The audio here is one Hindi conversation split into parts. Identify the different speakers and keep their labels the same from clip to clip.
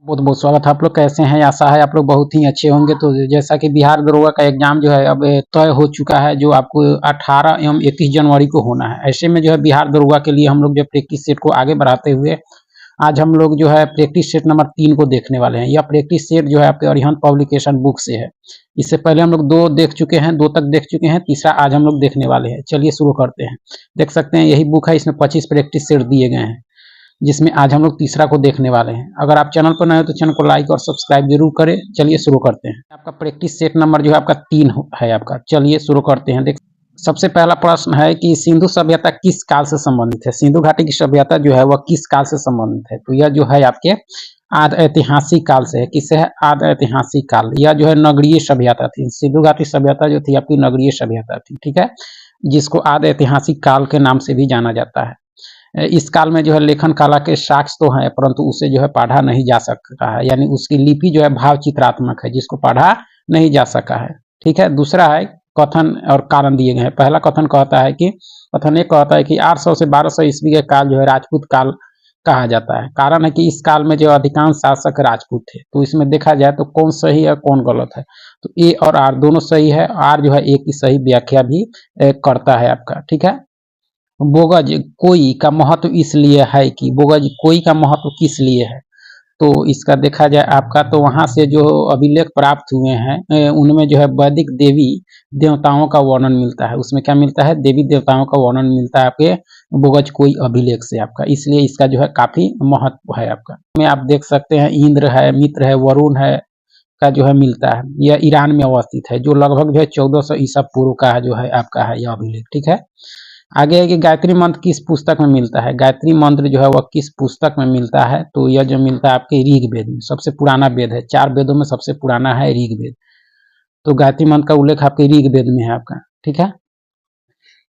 Speaker 1: बहुत बहुत स्वागत है। आप लोग कैसे हैं? आशा है आप लोग बहुत ही अच्छे होंगे। तो जैसा कि बिहार दरोगा का एग्जाम जो है अब तय हो चुका है, जो आपको 18 एवं 21 जनवरी को होना है। ऐसे में जो है बिहार दरोगा के लिए हम लोग जो प्रैक्टिस सेट को आगे बढ़ाते हुए आज हम लोग जो है प्रैक्टिस सेट नंबर 3 को देखने वाले हैं। यह प्रैक्टिस सेट जो है आपके अरिहंत पब्लिकेशन बुक से है। इससे पहले हम लोग 2 देख चुके हैं, 2 तक देख चुके हैं, तीसरा आज हम लोग देखने वाले हैं। चलिए शुरू करते हैं। देख सकते हैं यही बुक है, इसमें 25 प्रैक्टिस सेट दिए गए हैं, जिसमें आज हम लोग तीसरा को देखने वाले हैं। अगर आप चैनल पर नए हो तो चैनल को लाइक और सब्सक्राइब जरूर करें। चलिए शुरू करते हैं। आपका प्रैक्टिस सेट नंबर जो है आपका 3 है आपका। चलिए शुरू करते हैं। देख, सबसे पहला प्रश्न है कि सिंधु सभ्यता किस काल से संबंधित है? सिंधु घाटी की सभ्यता जो है वह किस काल से संबंधित है? तो यह जो है आपके आद ऐतिहासिक काल से है। किससे है? आद ऐतिहासिक काल। यह जो है नगरीय सभ्यता थी। सिंधु घाटी सभ्यता जो थी आपकी नगरीय सभ्यता थी, ठीक है, जिसको आद ऐतिहासिक काल के नाम से भी जाना जाता है। इस काल में जो है लेखन कला के साक्ष्य तो हैं, परंतु उसे जो है पढ़ा नहीं जा सकता है, यानी उसकी लिपि जो है भाव चित्रात्मक है, जिसको पढ़ा नहीं जा सका है। ठीक है। दूसरा है कथन और कारण दिए गए हैं। पहला कथन कहता है कि कथन एक कहता है कि 800 से 1200 ईस्वी के काल जो है राजपूत काल कहा जाता है। कारण है कि इस काल में जो अधिकांश शासक राजपूत थे। तो इसमें देखा जाए तो कौन सही है कौन गलत है, तो ए और आर दोनों सही है। आर जो है ए की सही व्याख्या भी करता है आपका। ठीक है। बोगज कोई का महत्व इसलिए है कि बोगज कोई का महत्व किस लिए है? तो इसका देखा जाए आपका तो वहां से जो अभिलेख प्राप्त हुए हैं उनमें जो है वैदिक देवी देवताओं का वर्णन मिलता है। उसमें क्या मिलता है? देवी देवताओं का वर्णन मिलता है आपके बोगज कोई अभिलेख से आपका। इसलिए इसका जो है काफी महत्व है आपका। में आप देख सकते हैं इंद्र है, मित्र है, वरुण है का जो है मिलता है। यह ईरान में अवस्थित है, जो लगभग जो है 1400 ईसा पूर्व का जो है आपका है यह अभिलेख। ठीक है। आगे है कि गायत्री मंत्र किस पुस्तक में मिलता है? गायत्री मंत्र जो है वह किस पुस्तक में मिलता है? तो यह जो मिलता है आपके ऋग्वेद में। सबसे पुराना वेद है, 4 वेदों में सबसे पुराना है ऋग्वेद। तो गायत्री मंत्र का उल्लेख आपके ऋग्वेद में है आपका। ठीक है।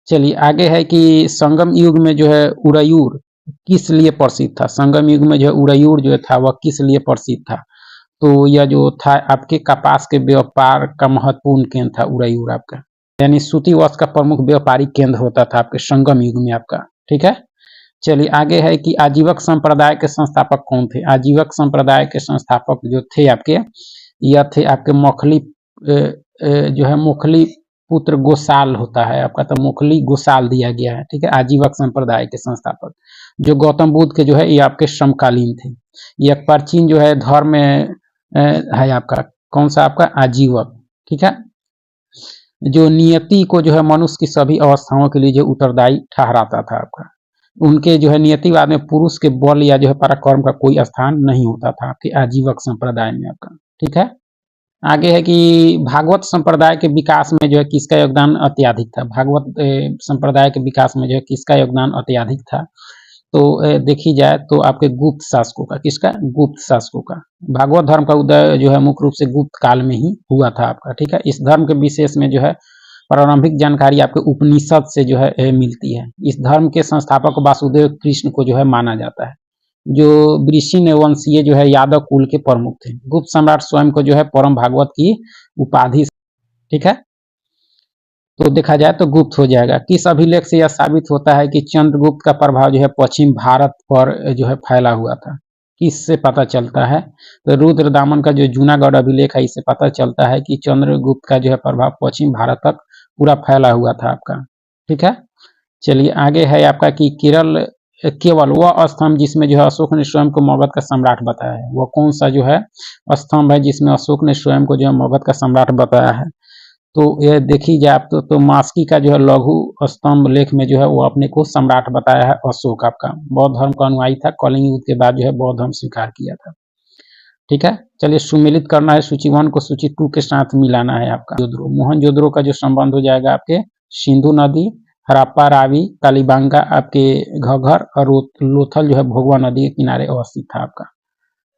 Speaker 1: चलिए आगे है कि संगम युग में जो है उरयूर किस लिए प्रसिद्ध था? संगम युग में जो है उरयूर जो था वह किस लिए प्रसिद्ध था? तो यह जो था आपके कपास के व्यापार का महत्वपूर्ण केंद्र था उरयूर आपका, यानी सूती वस्त्र का प्रमुख व्यापारिक केंद्र होता था आपके संगम युग में आपका। ठीक है। चलिए आगे है कि आजीवक संप्रदाय के संस्थापक कौन थे? आजीवक संप्रदाय के संस्थापक जो थे आपके, यह थे आपके मोखली जो है मोखली पुत्र गोसाल होता है आपका। तो मोखली गोसाल दिया गया है। ठीक है। आजीवक संप्रदाय के संस्थापक जो गौतम बुद्ध के जो है ये आपके समकालीन थे। ये एक प्राचीन जो है धर्म है आपका। कौन सा आपका? आजीवक। ठीक है। जो नियति को जो है मनुष्य की सभी अवस्थाओं के लिए जो उत्तरदायी ठहराता था आपका। उनके जो है नियतिवाद में पुरुष के बल या जो है पराक्रम का कोई स्थान नहीं होता था आपके आजीवक संप्रदाय में आपका। ठीक है। आगे है कि भागवत संप्रदाय के विकास में जो है किसका योगदान अत्यधिक था? भागवत संप्रदाय के विकास में जो है किसका योगदान अत्यधिक था? तो देखी जाए तो आपके गुप्त शासकों का। किसका? गुप्त शासकों का। भागवत धर्म का उदय जो है मुख्य रूप से गुप्त काल में ही हुआ था आपका। ठीक है। इस धर्म के विशेष में जो है प्रारंभिक जानकारी आपके उपनिषद से जो है मिलती है। इस धर्म के संस्थापक वासुदेव कृष्ण को जो है माना जाता है, जो वृषिण वंशीय जो है यादव कुल के प्रमुख थे। गुप्त सम्राट स्वयं को जो है परम भागवत की उपाधि। ठीक है। तो देखा जाए तो गुप्त हो जाएगा। किस अभिलेख से यह साबित होता है कि चंद्रगुप्त का प्रभाव जो है पश्चिम भारत पर जो है फैला हुआ था? किससे पता चलता है? तो रुद्रदामन का जो जूनागढ़ अभिलेख है इससे पता चलता है कि चंद्रगुप्त का जो है प्रभाव पश्चिम भारत तक पूरा फैला हुआ था आपका। ठीक है। चलिए आगे है आपका कि केवल वह स्तंभ जिसमें जो है अशोक ने स्वयं को मगध का सम्राट बताया है, वह कौन सा जो है स्तंभ है जिसमें अशोक ने स्वयं को जो है मगध का सम्राट बताया है? तो ये देखी जाए तो मास्की का जो है लघु स्तंभ लेख में जो है वो अपने को सम्राट बताया है अशोक आपका। बौद्ध धर्म का अनुयायी था। कलिंग युद्ध के बाद जो है बौद्ध धर्म स्वीकार किया था। ठीक है। चलिए सुमिलित करना है, सूची 1 को सूची 2 के साथ मिलाना है आपका। मोहनजोदड़ो का जो संबंध हो जाएगा आपके सिंधु नदी, हड़प्पा, रावी, कालीबांगा आपके घग्गर और लोथल जो है भोगवा नदी के किनारे अवस्थित था आपका।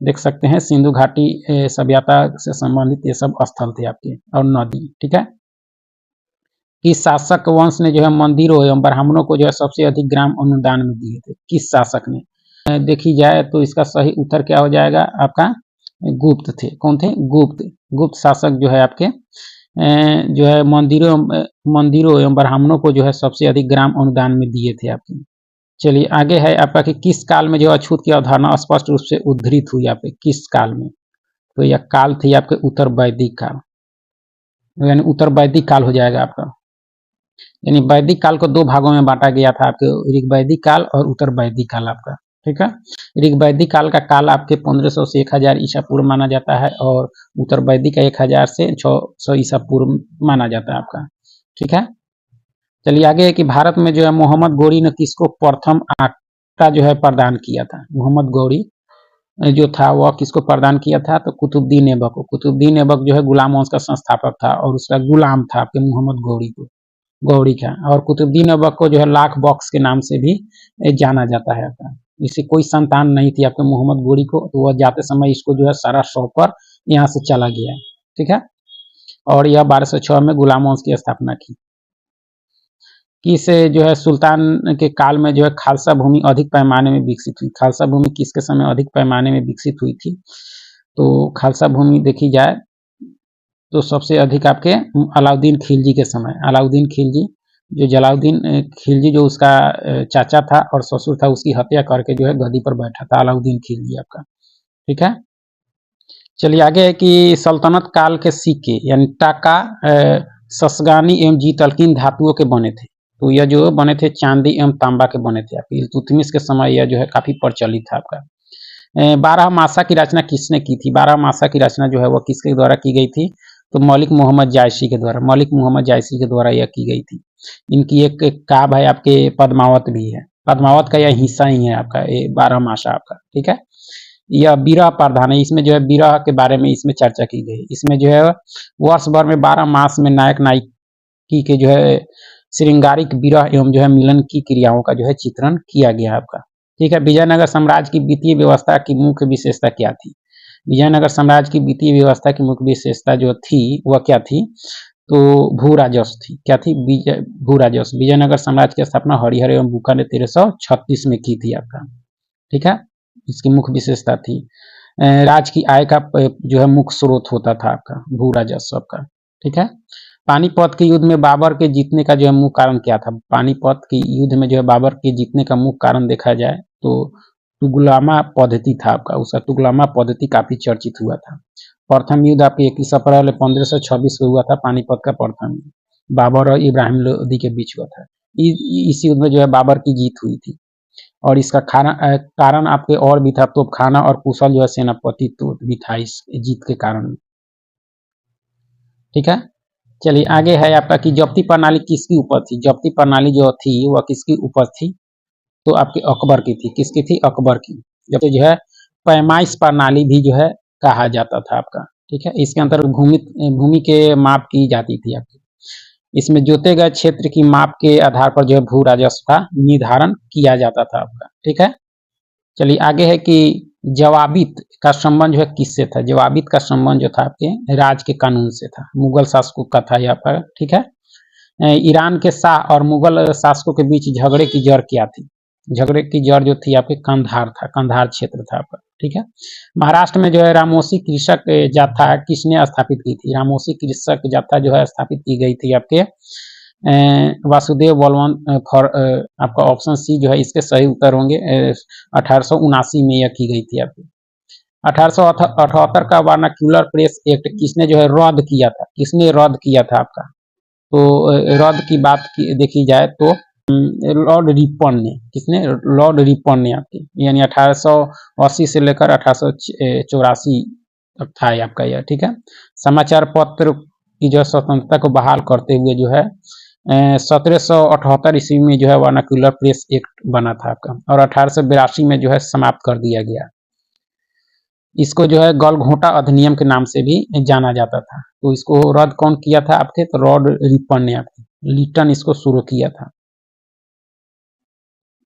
Speaker 1: देख सकते हैं सिंधु घाटी सभ्यता से संबंधित ये सब स्थल थे आपके और नदी। ठीक है। किस शासक वंश ने जो है मंदिरों एवं ब्राह्मणों को जो है सबसे अधिक ग्राम अनुदान में दिए थे? किस शासक ने? देखी जाए तो इसका सही उत्तर क्या हो जाएगा आपका? गुप्त थे। कौन थे? गुप्त। गुप्त शासक जो है आपके जो है मंदिरों एवं ब्राह्मणों को जो है सबसे अधिक ग्राम अनुदान में दिए थे आपके। चलिए आगे है आपका कि किस काल में जो अछूत की अवधारणा स्पष्ट रूप से उद्धृत हुई आपके, किस काल में? तो यह काल थी आपके उत्तर वैदिक काल, यानी उत्तर वैदिक काल हो जाएगा आपका। यानी वैदिक काल को दो भागों में बांटा गया था आपके, ऋग वैदिक काल और उत्तर वैदिक काल आपका। ठीक है, ऋग वैदिक काल का काल आपके 1500 से 1000 ईसा पूर्व माना जाता है और उत्तर वैदिक का 1000 से 600 ईसा पूर्व माना जाता है आपका। ठीक है, चलिए आगे है कि भारत में जो है मोहम्मद गौरी ने किसको प्रथम आटा जो है प्रदान किया था? मोहम्मद गौरी जो था वह किसको प्रदान किया था? तो कुतुबुद्दीन ऐबक को। कुतुबुद्दीन ऐबक जो है गुलाम वंश का संस्थापक था और उसका गुलाम था आपके मोहम्मद गौरी का। और कुतुबुद्दीन ऐबक को जो है लाख बॉक्स के नाम से भी जाना जाता है आपका। इसे कोई संतान नहीं थी आपके मोहम्मद गौरी को, तो वह जाते समय इसको जो है सारा सौंप यहाँ से चला गया। ठीक है, और यह 1206 में गुलाम वंश की स्थापना की। किस जो है सुल्तान के काल में जो है खालसा भूमि अधिक पैमाने में विकसित हुई? खालसा भूमि किसके समय अधिक पैमाने में विकसित हुई थी? तो खालसा भूमि देखी जाए तो सबसे अधिक आपके अलाउद्दीन खिलजी के समय। अलाउद्दीन खिलजी जो जलालुद्दीन खिलजी जो उसका चाचा था और ससुर था, उसकी हत्या करके जो है गद्दी पर बैठा था अलाउद्दीन खिलजी आपका। ठीक है, चलिए आगे है कि सल्तनत काल के सिक्के यानी टाका ससगानी एवं जीतलकिन धातुओं के बने थे। तो यह जो बने थे चांदी एवं तांबा के बने थे आपके। इल्तुतमिश के समय यह जो है काफी प्रचलित था आपका। 12 मासा की रचना किसने की थी? 12 मासा की रचना जो है वह किसके द्वारा की गई थी? तो मलिक मोहम्मद जायसी के द्वारा। मलिक मोहम्मद जायसी के द्वारा यह की गई थी। इनकी एक काव्य है आपके पद्मावत भी है। पद्मावत का यह हिस्सा ही है आपका ये 12 मासा आपका। ठीक है, यह विरह प्रधान है। इसमें जो है विरह के बारे में इसमें चर्चा की गई। इसमें जो है वर्ष भर में 12 मास में नायक नायिकी के जो है श्रृंगारिक विरह एवं जो है मिलन की क्रियाओं का जो है चित्रण किया गया आपका। ठीक है, विजयनगर साम्राज्य की वित्तीय व्यवस्था की मुख्य विशेषता क्या थी? विजयनगर साम्राज्य की वित्तीय व्यवस्था की मुख्य विशेषता जो थी वह क्या थी? तो भू राजस्व थी। क्या थी? भू राजस्व। विजयनगर साम्राज्य की स्थापना हरिहर एवं बुका ने 1336 में की थी आपका। ठीक है, इसकी मुख्य विशेषता थी। राज्य की आय का जो है मुख्य स्रोत होता था आपका भू राजस्व का। ठीक है, पानीपत के युद्ध में बाबर के जीतने का जो है मुख्य कारण क्या था? पानीपत के युद्ध में जो है बाबर के जीतने का मुख्य कारण देखा जाए तो तुगलमा पद्धति था आपका। उसका तुगलमा पद्धति काफी चर्चित हुआ था। प्रथम युद्ध आपके 21 अप्रैल 1526 को हुआ था पानीपत का प्रथम युद्ध, बाबर और इब्राहिम लोदी के बीच हुआ था। इस युद्ध में जो है बाबर की जीत हुई थी और इसका कारण आपके और भी था, तोपखाना और कुशल जो है सेनापति भी था इस जीत के कारण। ठीक है, चलिए आगे है आपका कि जब्ती प्रणाली किसकी ऊपर थी? जब्ती प्रणाली जो थी वह किसकी ऊपर थी? तो आपके अकबर की थी। किसकी थी? अकबर की। जब जो है पैमाइश प्रणाली भी जो है कहा जाता था आपका। ठीक है, इसके अंतर्गत भूमि के माप की जाती थी आपकी। इसमें जोते गए क्षेत्र की माप के आधार पर जो है भू राजस्व का निर्धारण किया जाता था आपका। ठीक है, चलिए आगे है कि जवाबित का संबंध जो है किससे था? जवाबित का संबंध जो था आपके राज के कानून से था, मुगल शासकों का था यहाँ पर। ठीक है, ईरान के शाह और मुगल शासकों के बीच झगड़े की जड़ क्या थी? झगड़े की जड़ जो थी आपके कंधार था, कंधार क्षेत्र था आपका। ठीक है, महाराष्ट्र में जो है रामोसी कृषक जाथा किसने स्थापित की थी? रामोसी कृषक जाथा जो है स्थापित की गई थी आपके वासुदेव बलवंत फॉर आपका ऑप्शन सी जो है इसके सही उत्तर होंगे। 1879 में यह की गई थी आपकी। 1878 का वर्नाक्यूलर प्रेस एक्ट किसने जो है रद्द किया था? किसने रद्द किया था आपका? तो रद्द की बात की देखी जाए तो लॉर्ड रिपन ने। किसने? लॉर्ड रिपन ने आपकी। यानी 1880 से लेकर 1884 तक था आपका यह। ठीक है, समाचार पत्र की जो स्वतंत्रता को बहाल करते हुए जो है 1778 ईस्वी में जो है वर्नाक्यूलर प्रेस एक्ट बना था आपका और 1882 में जो है समाप्त कर दिया गया। इसको जो है गलघोंटा अधिनियम के नाम से भी जाना जाता था। तो इसको रद्द कौन किया था आपके? तो लॉर्ड रिपन ने आपके। लिटन इसको शुरू किया था।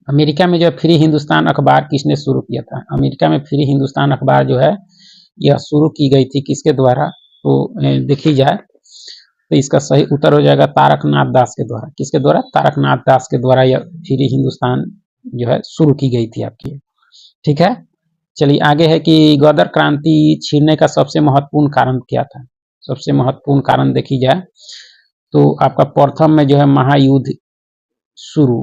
Speaker 1: अमेरिका में जो फ्री हिंदुस्तान अखबार किसने शुरू किया था? अमेरिका में फ्री हिंदुस्तान अखबार जो है यह शुरू की गई थी किसके द्वारा? तो देखी जाए तो इसका सही उत्तर हो जाएगा तारकनाथ दास के द्वारा। किसके द्वारा? तारकनाथ दास के द्वारा यह फ्री हिंदुस्तान जो है शुरू की गई थी आपकी। ठीक है, चलिए आगे है कि गदर क्रांति छिड़ने का सबसे महत्वपूर्ण कारण क्या था? सबसे महत्वपूर्ण कारण देखी जाए तो आपका प्रथम में जो है महायुद्ध शुरू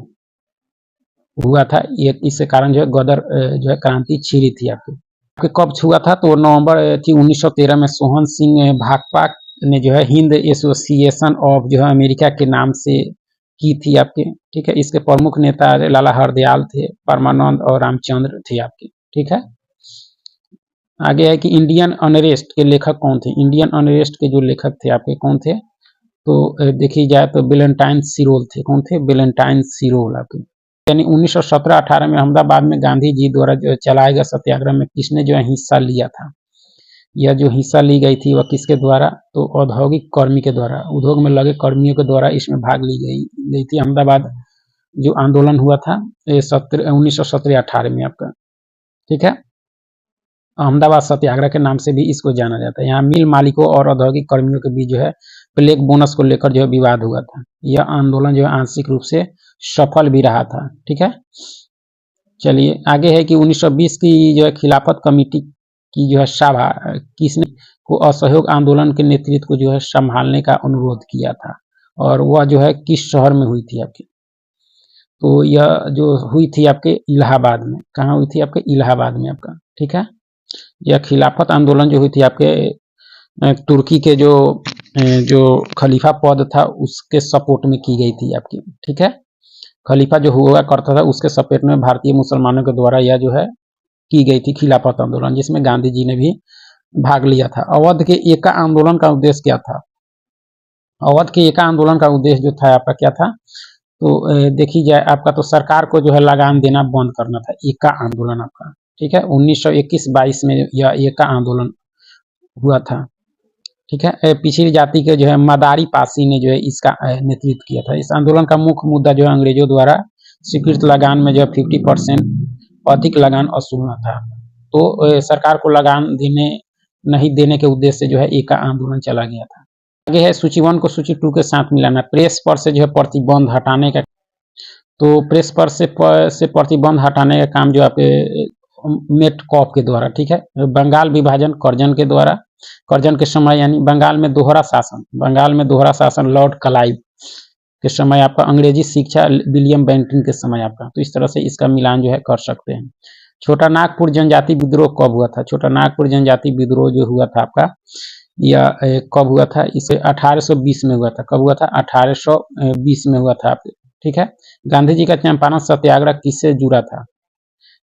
Speaker 1: हुआ था। ये इसके कारण जो है गदर जो है क्रांति छिड़ी थी आपके कब हुआ था, तो नवंबर थी 1913 में सोहन सिंह भाकपा ने जो है हिंद एसोसिएशन ऑफ जो है अमेरिका के नाम से की थी आपके। ठीक है, इसके प्रमुख नेता लाला हरदयाल थे, परमानंद और रामचंद्र थे आपके। ठीक है, आगे है कि इंडियन अनरेस्ट के लेखक कौन थे। इंडियन अनरेस्ट के जो लेखक थे आपके कौन थे, तो देखी जाए तो वेलेंटाइन सिरोल थे। कौन थे? वेलेंटाइन सिरोल आपके। यानी 1917-18 में अहमदाबाद में गांधी जी द्वारा जो चलाए गए सत्याग्रह में किसने जो है हिस्सा लिया था। यह जो हिस्सा ली गई थी वह किसके द्वारा, तो औद्योगिक कर्मी के द्वारा, उद्योग में लगे कर्मियों के द्वारा इसमें भाग ली गई थी। अहमदाबाद जो आंदोलन हुआ था 1917-18 में आपका। ठीक है, अहमदाबाद सत्याग्रह के नाम से भी इसको जाना जाता है। यहाँ मिल मालिकों और औद्योगिक कर्मियों के बीच जो है प्लेग बोनस को लेकर जो है विवाद हुआ था। यह आंदोलन जो है आंशिक रूप से सफल भी रहा था। ठीक है, चलिए आगे है कि 1920 की जो है खिलाफत कमेटी की जो है सभा किसने को असहयोग आंदोलन के नेतृत्व को जो है संभालने का अनुरोध किया था, और वह जो है किस शहर में हुई थी आपकी, तो यह जो हुई थी आपके इलाहाबाद में। कहाँ हुई थी आपके? इलाहाबाद में आपका। ठीक है, यह खिलाफत आंदोलन जो हुई थी आपके तुर्की के जो खलीफा पद था उसके सपोर्ट में की गई थी आपकी। ठीक है, खलीफा जो हुआ करता था उसके सपोर्ट में भारतीय मुसलमानों के द्वारा यह जो है की गई थी खिलाफत आंदोलन, जिसमें गांधी जी ने भी भाग लिया था। अवध के एका आंदोलन का उद्देश्य क्या था? अवध के एका आंदोलन का उद्देश्य जो था आपका क्या था, तो देखी जाए आपका तो सरकार को जो है लगान देना बंद करना था। एका आंदोलन आपका। ठीक है, 1921-22 में यह एका आंदोलन हुआ था। ठीक है, पिछड़ी जाति के जो है मदारी पासी ने जो है इसका नेतृत्व किया था। इस आंदोलन का मुख्य मुद्दा जो है अंग्रेजों द्वारा स्वीकृत लगान में जो है 50% अधिक लगान वसूलना था। तो सरकार को लगान नहीं देने के उद्देश्य से जो है एका आंदोलन चला गया था। आगे है सूची 1 को सूची 2 के साथ मिलाना। प्रेस पर से जो है प्रतिबंध हटाने का, तो प्रेस पर से प्रतिबंध हटाने का काम जो आपके मेटकॉफ के द्वारा। ठीक है, बंगाल विभाजन कर्जन के द्वारा, कर्जन के समय यानी बंगाल में दोहरा शासन लॉर्ड क्लाइव के समय आपका, अंग्रेजी शिक्षा विलियम बेंटिंग के समय आपका। तो इस तरह से इसका मिलान जो है कर सकते हैं। छोटा नागपुर जनजाति विद्रोह कब हुआ था? छोटा नागपुर जनजाति विद्रोह जो हुआ था आपका या कब हुआ था? इसे 1820 में हुआ था। कब हुआ था? 1820 में हुआ था आपके। ठीक है, गांधी जी का चंपारण सत्याग्रह किससे जुड़ा था?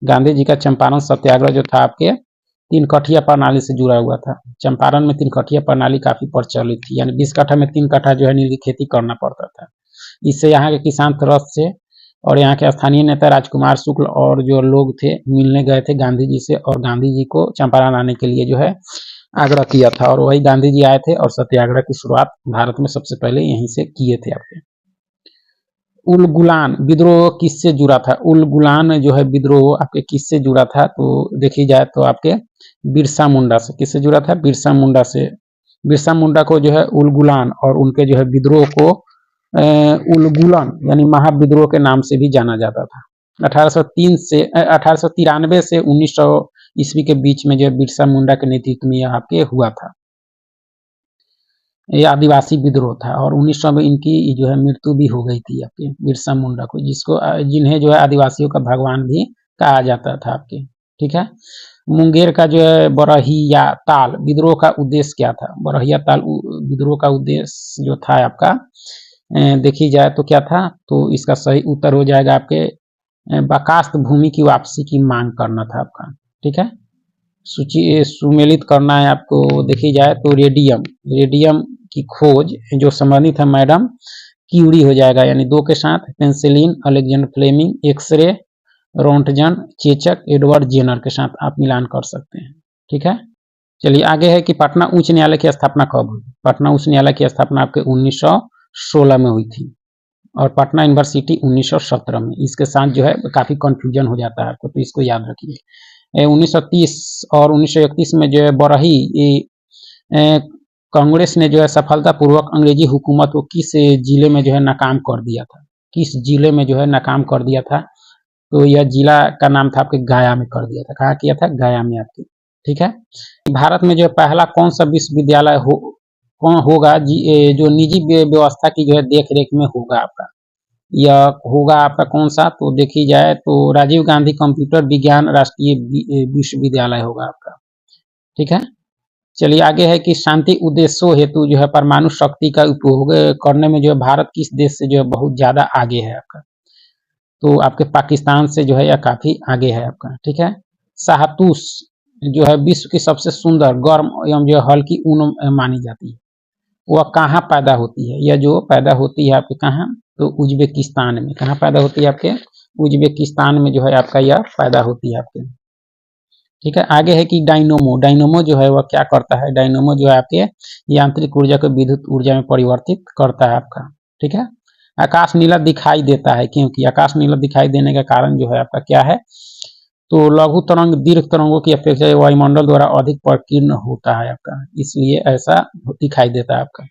Speaker 1: गांधी जी का चंपारण सत्याग्रह जो था आपके तीन कठिया प्रणाली से जुड़ा हुआ था। चंपारण में तीन कठिया प्रणाली काफी प्रचलित थी, यानी 20 कट्ठा में 3 कट्ठा जो है नीली खेती करना पड़ता था। इससे यहाँ के किसान त्रस्त से, और यहाँ के स्थानीय नेता राजकुमार शुक्ल और जो लोग थे मिलने गए थे गांधी जी से, और गांधी जी को चंपारण आने के लिए जो है आग्रह किया था, और वही गांधी जी आए थे और सत्याग्रह की शुरुआत भारत में सबसे पहले यहीं से किए थे आपके। उलगुलान विद्रोह किससे जुड़ा था? उलगुलान जो है विद्रोह आपके किससे जुड़ा था? तो देखी जाए तो आपके बिरसा मुंडा से। किससे जुड़ा था? बिरसा मुंडा से। बिरसा मुंडा को जो है उलगुलान और उनके जो है विद्रोह को उलगुलन यानी महाविद्रोह के नाम से भी जाना जाता था। 1893 से 1900 ईस्वी के बीच में जो बिरसा मुंडा के नेतृत्व में यह आपके हुआ था। ये आदिवासी विद्रोह था, और 1900 में इनकी जो है मृत्यु भी हो गई थी आपके बिरसा मुंडा को, जिन्हें जो है आदिवासियों का भगवान भी कहा जाता था आपके। ठीक है, मुंगेर का जो है बरहिया ताल विद्रोह का उद्देश्य क्या था? बरहिया ताल विद्रोह का उद्देश्य जो था आपका देखी जाए तो क्या था, तो इसका सही उत्तर हो जाएगा आपके बकास्त भूमि की वापसी की मांग करना था आपका। ठीक है, सूची सुमेलित करना है आपको। देखी जाए तो रेडियम की खोज जो संबंधित है मैडम क्यूरी हो जाएगा, यानी 2 के साथ। Penicillin, Alexander Fleming, X-ray, Roentgen, चेचक, एडवर्ड जेनर के साथ आप मिलान कर सकते हैं। ठीक है, चलिए आगे है कि पटना उच्च न्यायालय की स्थापना कब हुई? पटना उच्च न्यायालय की स्थापना आपके 1916 में हुई थी, और पटना यूनिवर्सिटी 1917 में। इसके साथ जो है काफी कंफ्यूजन हो जाता है आपको, तो इसको याद रखिए। 1930 और 1931 में जो है बरही कांग्रेस ने जो है सफलतापूर्वक अंग्रेजी हुकूमत को किस जिले में जो है नाकाम कर दिया था? किस जिले में जो है नाकाम कर दिया था? तो यह जिला का नाम था आपके गया में कर दिया था। कहाँ किया था? गया में आपके। ठीक है, भारत में जो है पहला कौन सा विश्वविद्यालय होगा जो निजी व्यवस्था की जो है देख रेख में होगा आपका? यह होगा आपका कौन सा, तो देखी जाए तो राजीव गांधी कंप्यूटर विज्ञान राष्ट्रीय विश्वविद्यालय होगा आपका। ठीक है, चलिए आगे है कि शांति उद्देश्यों हेतु जो है परमाणु शक्ति का उपयोग करने में जो है भारत किस देश से जो है बहुत ज्यादा आगे है आपका, तो आपके पाकिस्तान से जो है यह काफी आगे है आपका। ठीक है, शाहतूश जो है विश्व की सबसे सुंदर गर्म एवं जो हल्की ऊन मानी जाती है, वह कहाँ पैदा होती है, यह जो पैदा होती है आपके कहाँ, तो उज्बेकिस्तान में। कहाँ पैदा होती है आपके, उज्बेकिस्तान में जो है आपका यह पैदा होती है आपके। ठीक है, आगे है कि डायनोमो, डायनोमो जो है वह क्या करता है, डायनोमो जो है आपके यांत्रिक ऊर्जा को विद्युत ऊर्जा में परिवर्तित करता है आपका। ठीक है, आकाश नीला दिखाई देता है, क्योंकि आकाश नीला दिखाई देने का कारण जो है आपका क्या है, तो लघु तरंग दीर्घ तरंगों की अपेक्षा वायुमंडल द्वारा अधिक प्रकीर्ण होता है आपका, इसलिए ऐसा दिखाई देता है आपका।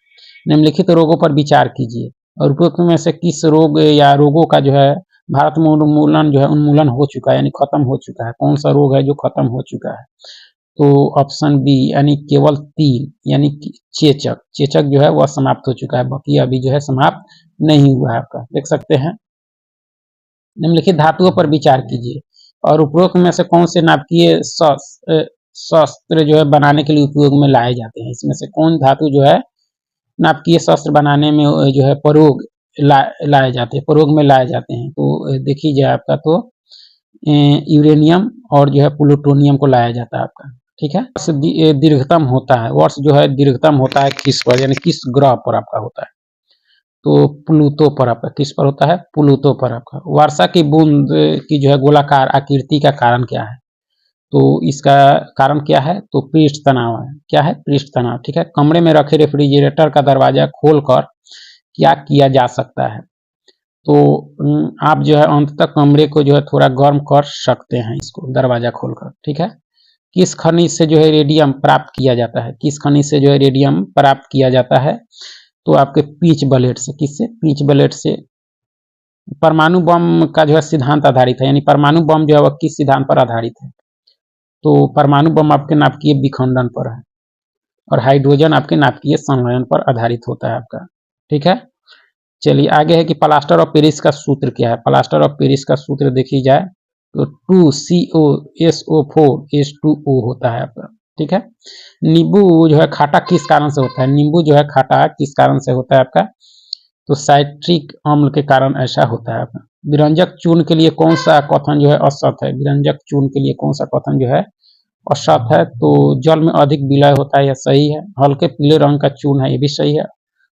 Speaker 1: निम्नलिखित रोगों पर विचार कीजिए और उपरोक्त में से किस रोग या रोगों का जो है भारत में उन्मूलन जो है उन्मूलन हो चुका है, यानी खत्म हो चुका है, कौन सा रोग है जो खत्म हो चुका है, तो ऑप्शन बी यानी केवल 3 यानी चेचक, चेचक जो है वह समाप्त हो चुका है, बाकी अभी जो है समाप्त नहीं हुआ है आपका, देख सकते हैं। निम्नलिखित धातुओं पर विचार कीजिए और उपरोक्त में से कौन से नाभिकीय शस्त्र जो है बनाने के लिए उपयोग में लाए जाते हैं, इसमें से कौन धातु जो है नाभिकीय शस्त्र बनाने में जो है प्रयोग लाए जाते हैं, प्रयोग में लाए जाते हैं, तो देखिए जाए आपका तो यूरेनियम और जो है प्लूटोनियम को लाया जाता है आपका। ठीक है, वर्ष दीर्घतम होता है, वर्ष जो है दीर्घतम होता है किस पर, यानी किस ग्रह पर आपका होता है, तो प्लूतो पर आपका, किस पर होता है, प्लूतो पर आपका। वर्षा की बूंद की जो है गोलाकार आकृति का कारण क्या है, तो इसका कारण क्या है, तो पृष्ठ तनाव है, क्या है, पृष्ठ तनाव। ठीक है, कमरे में रखे रेफ्रिजरेटर का दरवाजा खोलकर क्या किया जा सकता है, तो आप जो है अंततः कमरे को जो है थोड़ा गर्म कर सकते हैं इसको दरवाजा खोलकर। ठीक है, किस खनिज से जो है रेडियम प्राप्त किया जाता है, किस खनिज से जो है रेडियम प्राप्त किया जाता है, तो आपके पीच ब्लेड से, किससे, पीच ब्लेड से। परमाणु बम का जो है सिद्धांत आधारित है, यानी परमाणु बम जो है वह किस सिद्धांत पर आधारित है, तो परमाणु बम आपके नाभिकीय विखंडन पर है और हाइड्रोजन आपके नाभिकीय संलयन पर आधारित होता है आपका। ठीक है, चलिए आगे है कि प्लास्टर ऑफ पेरिस का सूत्र क्या है, प्लास्टर ऑफ पेरिस का सूत्र देखी जाए तो 2COSO4H2O होता है आपका। ठीक है, नींबू जो है खाटा किस कारण से होता है, नींबू जो है खाटा किस कारण से होता है आपका, तो साइट्रिक अम्ल के कारण ऐसा होता है आपका। विरंजक चूर्ण के लिए कौन सा कथन जो है असत है, विरंजक चूर्ण के लिए कौन सा कथन जो है असत है, तो जल में अधिक विलय होता है, यह सही है। हल्के पीले रंग का चूर्ण है, ये भी सही है।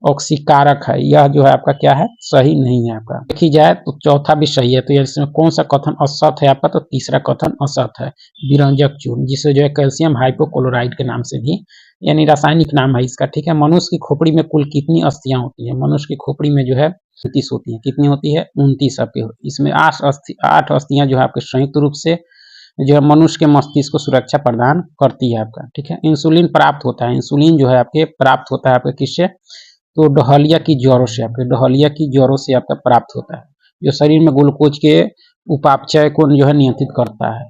Speaker 1: ऑक्सीकारक है, यह जो है आपका क्या है, सही नहीं है आपका। देखी जाए तो चौथा भी सही है, तो इसमें कौन सा कथन असत है आपका, तो तीसरा कथन असत है, विरंजक चूर्ण, जिसे जो है कैल्शियम हाइपोक्लोराइड के नाम से भी, यानी रासायनिक नाम है इसका। ठीक है, मनुष्य की खोपड़ी में कुल कितनी अस्थियां होती है, मनुष्य की खोपड़ी में जो है 29 होती है, कितनी होती है, 29 आपके, इसमें 8 अस्थियां जो है आपके संयुक्त रूप से जो है मनुष्य के मस्तिष्क को सुरक्षा प्रदान करती है आपका। ठीक है, इंसुलिन प्राप्त होता है, इंसुलिन जो है आपके प्राप्त होता है आपके किससे, तो डहलिया की ज्वारों से, आपके डहलिया की ज्वारों से आपका प्राप्त होता है, जो शरीर में ग्लूकोज के उपापचय को जो है नियंत्रित करता है।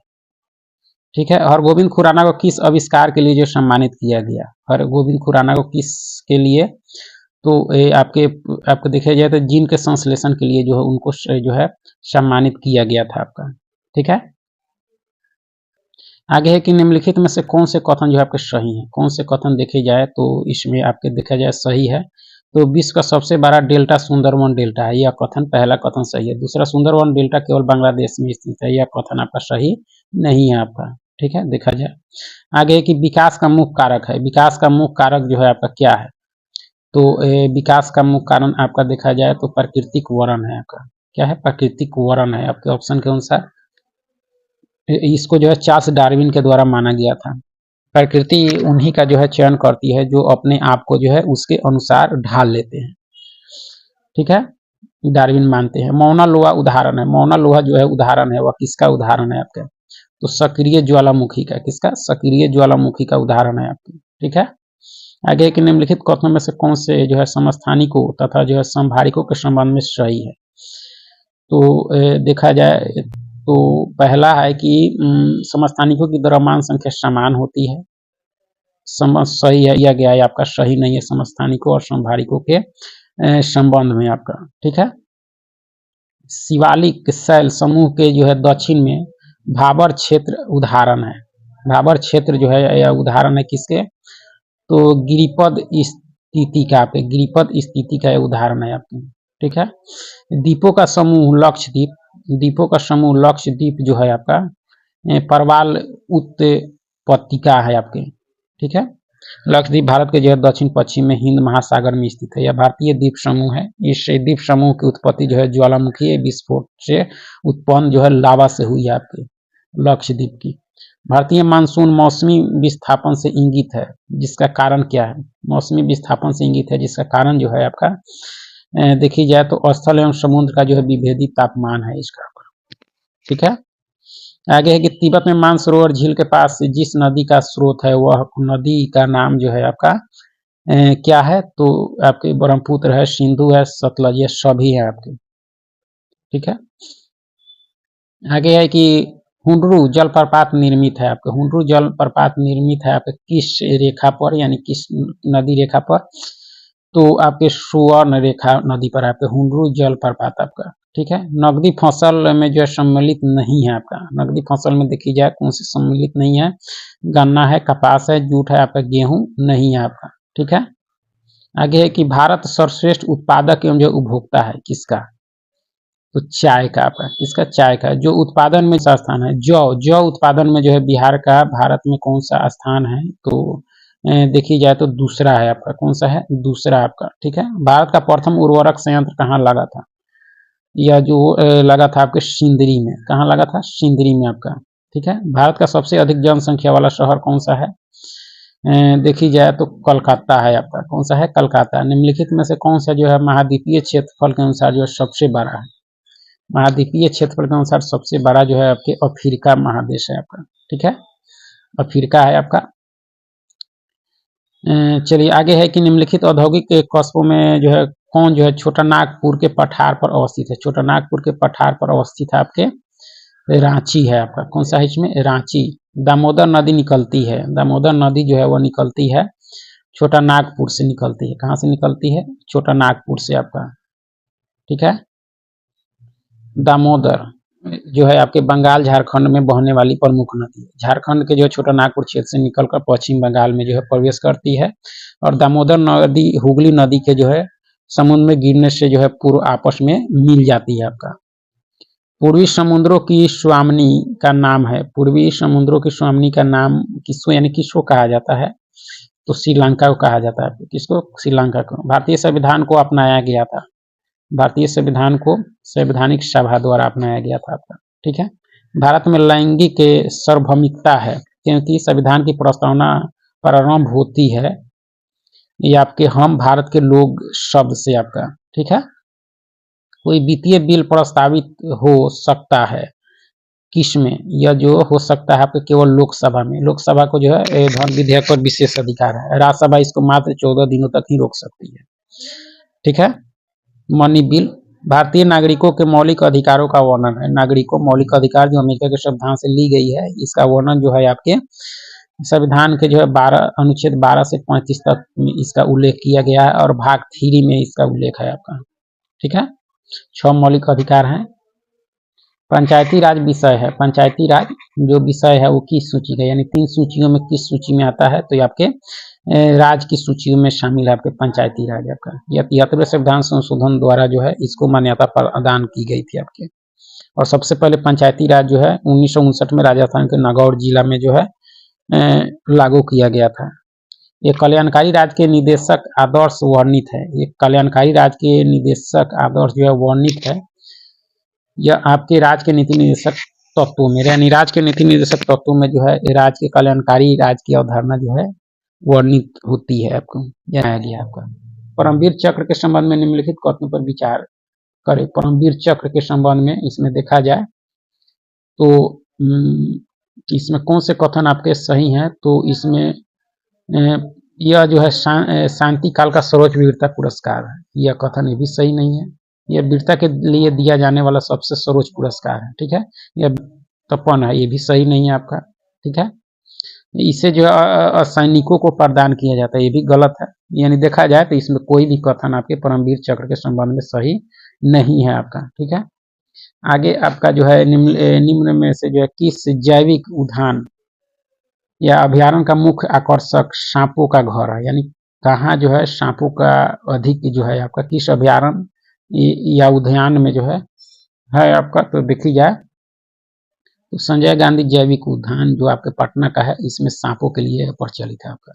Speaker 1: ठीक है, हरगोविंद खुराना को किस आविष्कार के लिए जो सम्मानित किया गया, हरगोविंद खुराना को किस के लिए, तो आपके आपको देखा जाए तो जीन के संश्लेषण के लिए जो है उनको जो है सम्मानित किया गया था आपका। ठीक है, आगे है कि निम्नलिखित में से कौन से कथन जो आपके सही है, कौन से कथन देखे जाए तो इसमें आपके देखा जाए सही है, तो विश्व का सबसे बड़ा डेल्टा सुंदरवन डेल्टा है, यह कथन, पहला कथन सही है। दूसरा, सुंदरवन डेल्टा केवल बांग्लादेश में स्थित है, यह कथन आपका सही नहीं है आपका। ठीक है, देखा जाए आगे है कि विकास का मुख्य कारक है, विकास का मुख्य कारक जो है आपका क्या है, तो विकास का मुख्य कारण आपका देखा जाए तो प्राकृतिक वरण है आपका, क्या है, प्राकृतिक वरण है आपके ऑप्शन के अनुसार। इसको जो है चार्ल्स डार्विन के द्वारा माना गया था। प्रकृति उन्हीं का जो है चयन करती है जो अपने आप को जो है उसके अनुसार ढाल लेते हैं। ठीक है, डार्विन मानते हैं। मौना लोहा उदाहरण है, मौना लोहा जो है उदाहरण है, वह किसका उदाहरण है आपके, तो सक्रिय ज्वालामुखी का, किसका, सक्रिय ज्वालामुखी का उदाहरण है आपके। ठीक है, आगे के निम्नलिखित कथनों में से कौन से जो है समस्थानिकों तथा जो है संभारिकों के संबंध में सही है, तो देखा जाए तो पहला है कि समस्थानिकों की द्रव्यमान संख्या समान होती है, सही है, यह गया है आपका सही नहीं है समस्थानिकों और संभारिकों के संबंध में आपका। ठीक है, शिवालिक शैल समूह के जो है दक्षिण में भाबर क्षेत्र उदाहरण है। भाबर क्षेत्र जो है यह उदाहरण है किसके, तो गिरिपद स्थिति का, आपके गिरिपद स्थिति का उदाहरण है आपके, ठीक है। द्वीपों का समूह लक्षद्वीप, द्वीपों का समूह लक्षद्वीप जो है आपका परवाल उत्पत्तिका है आपके, ठीक है। लक्षद्वीप भारत के जो है दक्षिण पश्चिम में हिंद महासागर में स्थित है। यह भारतीय द्वीप समूह है। इस द्वीप समूह की उत्पत्ति जो है ज्वालामुखी विस्फोट से उत्पन्न जो है लावा से हुई है आपके लक्षद्वीप की। भारतीय मानसून मौसमी विस्थापन से इंगित है, जिसका कारण क्या है, मौसमी विस्थापन से इंगित है, जिसका कारण जो है आपका देखी जाए तो स्थल एवं समुद्र का जो है विभेदी तापमान है इसका, ठीक है। आगे है कि तिब्बत में मानसरोवर झील के पास जिस नदी का स्रोत है वह नदी का नाम जो है आपका क्या है, तो आपके ब्रह्मपुत्र है, सिंधु है, सतलज, ये सभी है आपके, ठीक है। आगे है कि हुंडरू जलप्रपात निर्मित है आपके, हुंडरू जलप्रपात निर्मित है आपके किस रेखा पर, यानी किस नदी रेखा पर, तो आपके सुवर्ण रेखा नदी पर आपके हुंडरू जलप्रपात आपका, ठीक है। नकदी फसल में जो है सम्मिलित नहीं है आपका, नकदी फसल में देखी जाए कौन सी सम्मिलित नहीं है, गन्ना है, कपास है, जूट है आपका, गेहूं नहीं है आपका, ठीक है। आगे है कि भारत सर्वश्रेष्ठ उत्पादक एवं जो उपभोक्ता है किसका, तो चाय का आपका, इसका चाय का जो उत्पादन में स्थान है, जौ उत्पादन में जो है बिहार का भारत में कौन सा स्थान है, तो देखी जाए तो दूसरा है आपका, कौन सा है, दूसरा आपका, ठीक है। भारत का प्रथम उर्वरक संयंत्र कहाँ लगा था, या जो लगा था आपके सिंदरी में, कहाँ लगा था, सिंदरी में आपका, ठीक है। भारत का सबसे अधिक जनसंख्या वाला शहर कौन सा है, देखी जाए तो कोलकाता है आपका, कौन सा है, कलकत्ता। निम्नलिखित में से कौन सा जो है महाद्वीपीय क्षेत्रफल के अनुसार जो है सबसे बड़ा है, महाद्वीपीय क्षेत्रफल के अनुसार सबसे बड़ा जो है आपके अफ्रीका महादेश है आपका, ठीक है, अफ्रीका है आपका। चलिए आगे है कि निम्नलिखित औद्योगिक कस्बों में जो है कौन जो है छोटा नागपुर के पठार पर अवस्थित है, छोटा नागपुर के पठार पर अवस्थित है आपके रांची है आपका, कौन सा है इसमें, रांची। दामोदर नदी निकलती है, दामोदर नदी जो है वो निकलती है छोटा नागपुर से निकलती है, कहाँ से निकलती है, छोटा नागपुर से आपका, ठीक है। दामोदर जो है आपके बंगाल झारखंड में बहने वाली प्रमुख नदी है, झारखंड के जो छोटा नागपुर क्षेत्र से निकलकर पश्चिम बंगाल में जो है प्रवेश करती है, और दामोदर नदी हुगली नदी के जो है समुद्र में गिरने से जो है पूर्व आपस में मिल जाती है आपका। पूर्वी समुद्रों की स्वामिनी का नाम है, पूर्वी समुद्रों की स्वामिनी का नाम किसको, यानी किसको कहा जाता है, तो श्रीलंका को कहा जाता है, किसको, श्रीलंका को। भारतीय संविधान को अपनाया गया था, भारतीय संविधान को संवैधानिक सभा द्वारा अपनाया गया था आपका, ठीक है। भारत में लैंगिक सार्वभौमिकता है, क्योंकि संविधान की प्रस्तावना प्रारंभ होती है ये आपके हम भारत के लोग शब्द से आपका, ठीक है। कोई वित्तीय बिल प्रस्तावित हो सकता है किसमें, यह जो हो सकता है आपके केवल लोकसभा में, लोकसभा को जो है धन विधेयक पर विशेष अधिकार है, राज्यसभा इसको मात्र 14 दिनों तक ही रोक सकती है, ठीक है। मनी बिल भारतीय नागरिकों के मौलिक अधिकारों का वर्णन है, नागरिकों मौलिक अधिकार जो अमेरिका के संविधान से ली गई है, इसका वर्णन जो है आपके संविधान के जो है 12 अनुच्छेद 12 से 35 तक इसका उल्लेख किया गया है, और भाग 3 में इसका उल्लेख है आपका, ठीक है। 6 मौलिक अधिकार हैं। पंचायती राज विषय है, पंचायती राज जो विषय है वो किस सूची का, यानी 3 सूचियों में किस सूची में आता है, तो ये आपके राज्य की सूची में शामिल है आपके पंचायती राज आपका। यह 73वें संविधान संशोधन द्वारा जो है इसको मान्यता प्रदान की गई थी आपके। और सबसे पहले पंचायती राज जो है 1959 में राजस्थान के नागौर जिला में जो है लागू किया गया था। ये कल्याणकारी राज्य के निदेशक आदर्श वर्णित है, ये कल्याणकारी राज्य के निदेशक आदर्श जो है वर्णित है, यह आपके राज्य के नीति निर्देशक तत्वों में, यानी राज्य के नीति निर्देशक तत्वों में जो है राज्य के कल्याणकारी राज्य की अवधारणा जो है वर्णित होती है आपको, यह आ गया आपका। परमवीर चक्र के संबंध में निम्नलिखित कथनों पर विचार करें। परमवीर चक्र के संबंध में इसमें देखा जाए तो इसमें कौन से कथन आपके सही हैं, तो इसमें यह जो है शांति काल का सर्वोच्च वीरता पुरस्कार है, यह कथन ये भी सही नहीं है, यह वीरता के लिए दिया जाने वाला सबसे सर्वोच्च पुरस्कार है, ठीक है। यह तपन है, ये भी सही नहीं है आपका, ठीक है। इसे जो है सैनिकों को प्रदान किया जाता है, ये भी गलत है, यानी देखा जाए तो इसमें कोई भी कथन आपके परमवीर चक्र के संबंध में सही नहीं है आपका, ठीक है। आगे आपका जो है निम्न में से जो है किस जैविक उद्यान या अभ्यारण्य का मुख्य आकर्षक सांपों का घर है, यानी कहाँ जो है सांपों का अधिक जो है आपका किस अभ्यारण्य या उद्यान में जो है आपका, तो देखी जाए तो संजय गांधी जैविक उद्यान जो आपके पटना का है, इसमें सांपों के लिए प्रचलित है आपका।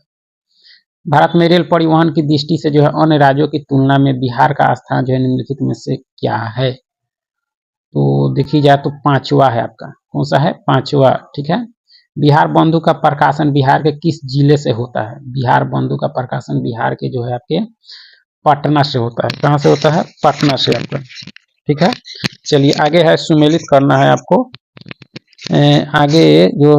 Speaker 1: भारत में रेल परिवहन की दृष्टि से जो है अन्य राज्यों की तुलना में बिहार का स्थान जो है निम्नलिखित में से क्या है, तो देखी जाए तो पांचवा है आपका। कौन सा है? पांचवा, ठीक है। बिहार बंधु का प्रकाशन बिहार के किस जिले से होता है? बिहार बंधु का प्रकाशन बिहार के जो है आपके पटना से होता है। कहाँ से होता है? पटना से आपका, ठीक है। चलिए आगे है, सुमेलित करना है आपको। आगे जो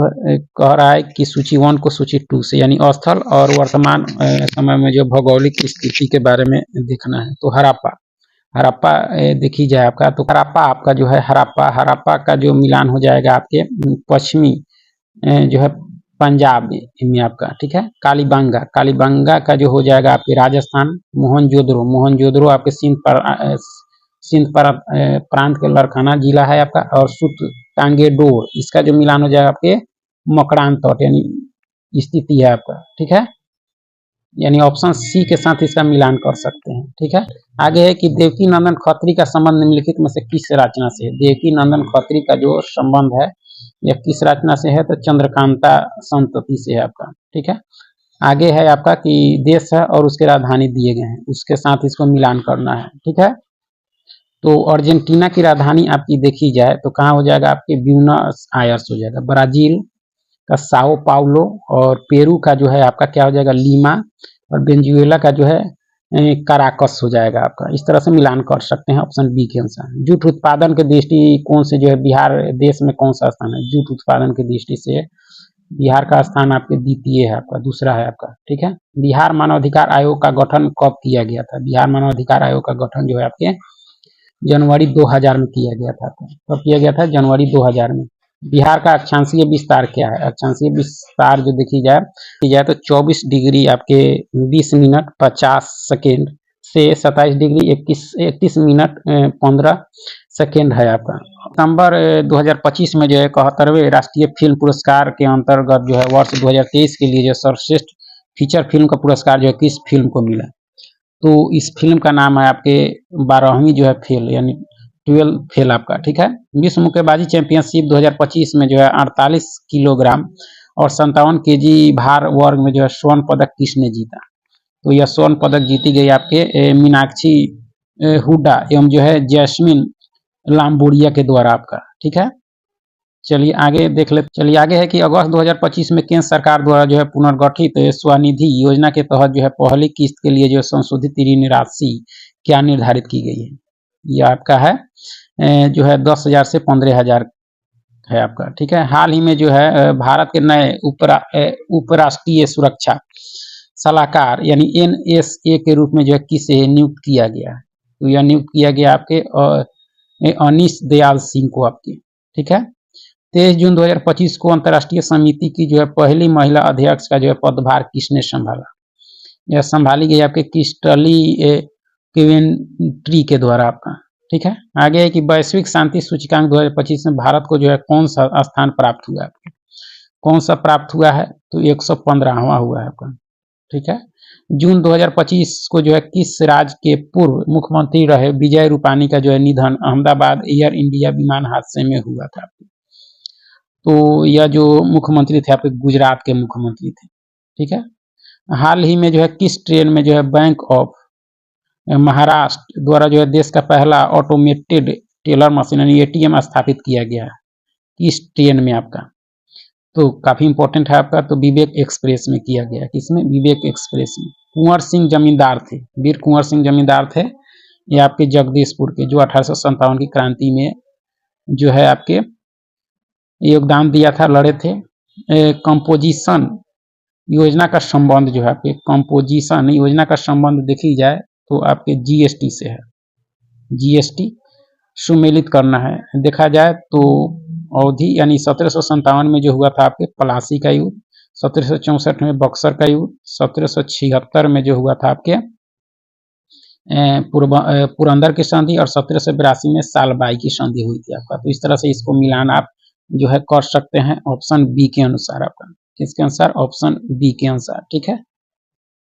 Speaker 1: कह रहा है कि सूची 1 को सूची 2 से, यानी स्थल और वर्तमान समय में जो भौगोलिक स्थिति के बारे में देखना है। तो हड़प्पा देखी जाए आपका, तो हड़प्पा आपका जो है हड़प्पा का जो मिलान हो जाएगा आपके पश्चिमी जो है पंजाब में आपका, ठीक है। कालीबंगा का जो हो जाएगा आपके राजस्थान। मोहनजोदड़ो आपके सिंध प्रांत के लड़काना जिला है आपका। और सुतांगेडोर, इसका जो मिलान हो जाएगा आपके मकरान तट यानी स्थिति है आपका, ठीक है। यानी ऑप्शन सी के साथ इसका मिलान कर सकते हैं, ठीक है। आगे है कि देवकी नंदन खत्री का संबंध निम्नलिखित में से किस रचना से है? देवकी नंदन खत्री का जो संबंध है यह किस रचना से है? तो चंद्रकांता संतति से है आपका, ठीक है। आगे है आपका कि देश है और उसके राजधानी दिए गए हैं, उसके साथ इसको मिलान करना है, ठीक है। तो अर्जेंटीना की राजधानी आपकी देखी जाए तो कहाँ हो जाएगा आपके ब्यूनस आयर्स हो जाएगा। ब्राजील का साओ पाउलो और पेरू का जो है आपका क्या हो जाएगा? लीमा। और वेनेजुएला का जो है काराकस हो जाएगा आपका। इस तरह से मिलान कर सकते हैं ऑप्शन बी के अनुसार। जूट उत्पादन के दृष्टिकोण से जो है बिहार देश में कौन सा स्थान है? जूट उत्पादन की दृष्टि से बिहार का स्थान आपके द्वितीय है आपका, दूसरा है आपका, ठीक है। बिहार मानव अधिकार आयोग का गठन कब किया गया था? बिहार मानव अधिकार आयोग का गठन जो है आपके जनवरी 2000 में किया गया था। कब किया गया था? जनवरी 2000 में। बिहार का अक्षांशीय विस्तार क्या है? अक्षांशीय विस्तार जो देखी जाए तो 24 डिग्री आपके 20 मिनट 50 सेकेंड से 27 डिग्री 31 मिनट 15 सेकेंड है आपका। सितंबर 2025 में जो है 71वें राष्ट्रीय फिल्म पुरस्कार के अंतर्गत जो है वर्ष 2023 के लिए जो सर्वश्रेष्ठ फीचर फिल्म का पुरस्कार जो है किस फिल्म को मिला? तो इस फिल्म का नाम है आपके 12वीं जो है फेल, यानी 12 फेल आपका, ठीक है। विश्व मुक्केबाजी चैंपियनशिप 2025 में जो है 48 किलोग्राम और 57 केजी भार वर्ग में जो है स्वर्ण पदक किसने जीता? तो यह स्वर्ण पदक जीती गई आपके मीनाक्षी हुड्डा एवं जो है जैस्मिन लाम्बोरिया के द्वारा आपका, ठीक है। चलिए आगे देख ले। चलिए आगे है कि अगस्त 2025 में केंद्र सरकार द्वारा जो है पुनर्गठित स्वनिधि योजना के तहत जो है पहली किस्त के लिए जो संशोधित ऋण राशि क्या निर्धारित की गई है? ये आपका है जो है 10,000 से 15,000 है आपका, ठीक है। हाल ही में जो है भारत के नए उपराष्ट्रीय सुरक्षा सलाहकार यानी NSA के रूप में जो है किसे नियुक्त किया गया है? तो यह नियुक्त किया गया आपके अनीश दयाल सिंह को आपके, ठीक है। 23 जून 2025 को अंतर्राष्ट्रीय समिति की जो है पहली महिला अध्यक्ष का जो है पदभार किसने संभाला? यह संभाली गई आपके क्रिस्टली केवेंट्री के द्वारा आपका, ठीक है। आगे है कि वैश्विक शांति सूचकांक 2025 में भारत को जो है कौन सा स्थान प्राप्त हुआ है? कौन सा प्राप्त हुआ है? तो 115वां हुआ है आपका, ठीक है। जून 2025 को जो है किस राज्य के पूर्व मुख्यमंत्री रहे विजय रूपानी का जो है निधन अहमदाबाद एयर इंडिया विमान हादसे में हुआ था? तो यह जो मुख्यमंत्री थे आपके गुजरात के मुख्यमंत्री थे, ठीक है। हाल ही में जो है किस ट्रेन में जो है बैंक ऑफ महाराष्ट्र द्वारा जो है देश का पहला ऑटोमेटेड टेलर मशीन यानी ATM स्थापित किया गया है? किस ट्रेन में आपका? तो काफी इंपॉर्टेंट है आपका, तो विवेक एक्सप्रेस में किया गया। किसमें? विवेक एक्सप्रेस में। कुंवर सिंह जमींदार थे, वीर कुंवर सिंह जमींदार थे, ये आपके जगदीशपुर के, जो 1857 की क्रांति में जो है आपके योगदान दिया था, लड़े थे। कंपोजिशन योजना का संबंध जो है आपके कंपोजिशन योजना का संबंध देखी जाए तो आपके GST से है। GST सुमेलित करना है। देखा जाए तो अवधि यानी 1757 में जो हुआ था आपके पलासी का युद्ध, 1764 में बक्सर का युद्ध, 1776 में जो हुआ था आपके पुरंदर की संधि और 1782 में सालबाई की संधि हुई थी आपका। तो इस तरह से इसको मिलान आप जो है कर सकते हैं ऑप्शन बी के अनुसार आपका। किसके अनुसार? ऑप्शन बी के अनुसार, ठीक है।